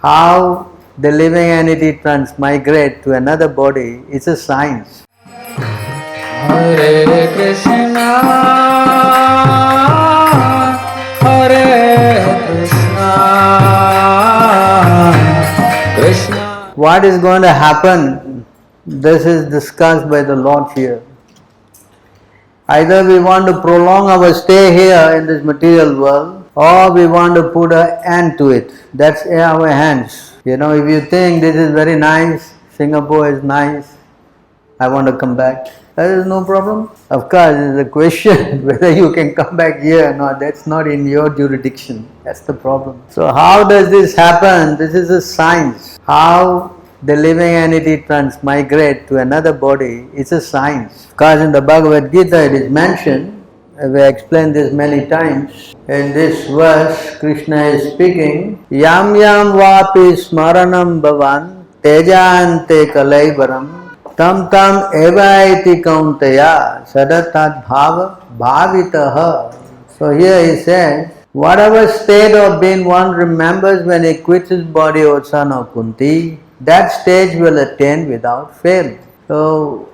How the living entity transmigrate to another body is a science. Hare Krishna, Hare Krishna, Krishna. What is going to happen? This is discussed by the Lord here. Either we want to prolong our stay here in this material world, or we want to put an end to it. That's in our hands. If you think this is very nice, Singapore is nice, I want to come back, there is no problem. Of course, it's a question whether you can come back here or not. That's not in your jurisdiction. That's the problem. So how does this happen? This is a science. How the living entity transmigrate to another body is a science. Of course, in the Bhagavad Gita it is mentioned. We explained this many times. In this verse, Krishna is speaking, Yam yam vapi smaranam bhavan tejante kalaivaram tam tam evaiti kauntaya sadatat bhava bhavitaha. So here he says, whatever state of being one remembers when he quits his body, O son of Kunti, that stage will attain without fail. So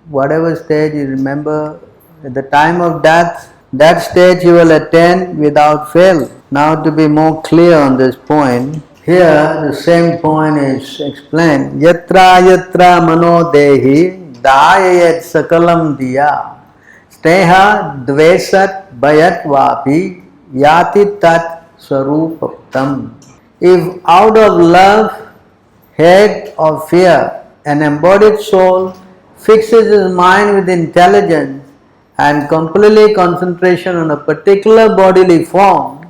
whatever stage you remember at the time of death, that stage you will attain without fail. Now to be more clear on this point, here the same point is explained. Yatra yatra mano dehi dayayat sakalam diya sneha dvesat bayat vapi yati tat sarupaptam. If out of love, hate or fear, an embodied soul fixes his mind with intelligence and completely concentration on a particular bodily form,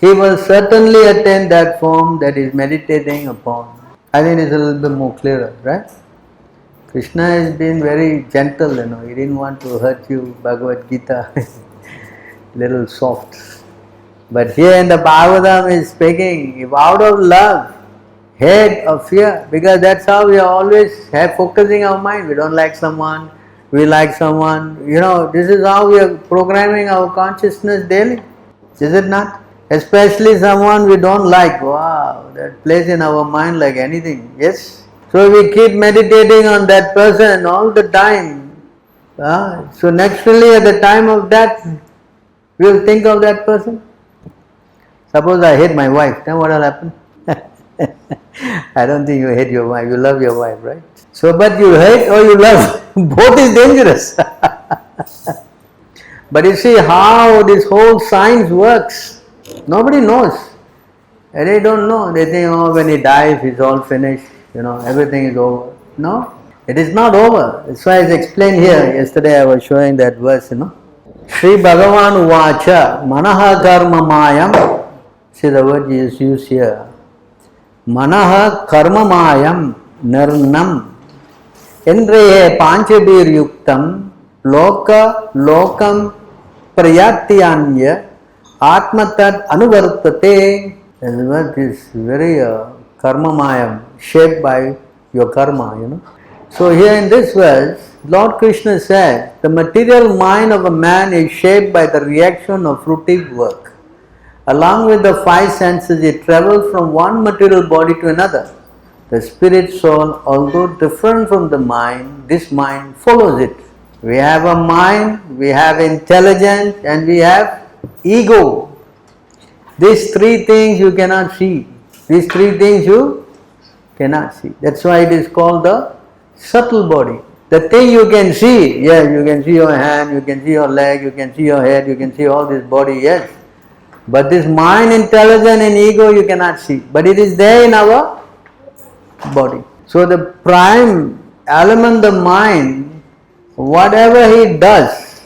he will certainly attain that form that is meditating upon. I think it's a little bit more clearer, right? Krishna has been very gentle, he didn't want to hurt you. Bhagavad Gita, little soft. But here in the Bhagavatam is speaking, if out of love, hate or fear, because that's how we are always focusing our mind. We don't like someone, we like someone. This is how we are programming our consciousness daily. Is it not? Especially someone we don't like. Wow, that plays in our mind like anything. Yes? So we keep meditating on that person all the time. So naturally at the time of death, we will think of that person. Suppose I hate my wife, then what will happen? I don't think you hate your wife, you love your wife, right? So, but you hate or you love, both is dangerous. But you see how this whole science works. Nobody knows. And they don't know. They think, when he dies, it's all finished. Everything is over. No, it is not over. That's why it's explained here. Yesterday I was showing that verse, Sri Bhagavan Uvacha Manaha Karma Mayam. See the word is used here. Manaha Karma Mayam Nirnam. Indriye Panchabir Yuktam Loka Lokam Prayatyanya Atmatat Anuvartate. This word is very karmamayam, shaped by your karma, So here in this verse, Lord Krishna said, the material mind of a man is shaped by the reaction of fruitive work. Along with the five senses, it travels from one material body to another. The spirit soul, although different from the mind, this mind follows it. We have a mind, we have intelligence, and we have ego. These three things you cannot see. These three things you cannot see. That's why it is called the subtle body. The thing you can see, yes, you can see your hand, you can see your leg, you can see your head, you can see all this body, yes. But this mind, intelligence and ego you cannot see. But it is there in our body. So the prime element, the mind, whatever he does,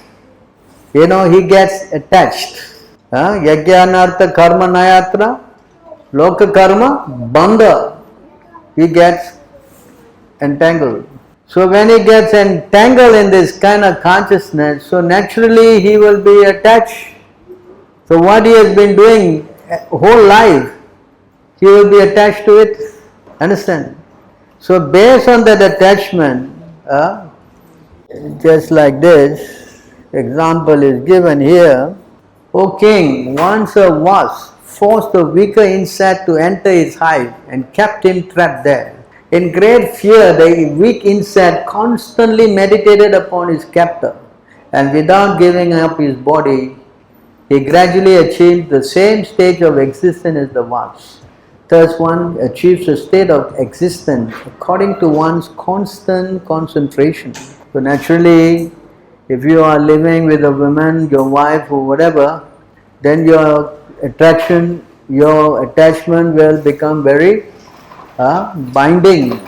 he gets attached. Yajnanartha karma nayatra, loka karma bandha. He gets entangled. So when he gets entangled in this kind of consciousness, so naturally he will be attached. So what he has been doing whole life, he will be attached to it. Understand? So based on that attachment, just like this, example is given here. O king, once a was forced the weaker insect to enter his hive and kept him trapped there. In great fear, the weak insect constantly meditated upon his captor, and without giving up his body, he gradually achieved the same stage of existence as the wasp. Thus, one achieves a state of existence according to one's constant concentration. So, naturally, if you are living with a woman, your wife, or whatever, then your attraction, your attachment will become very binding.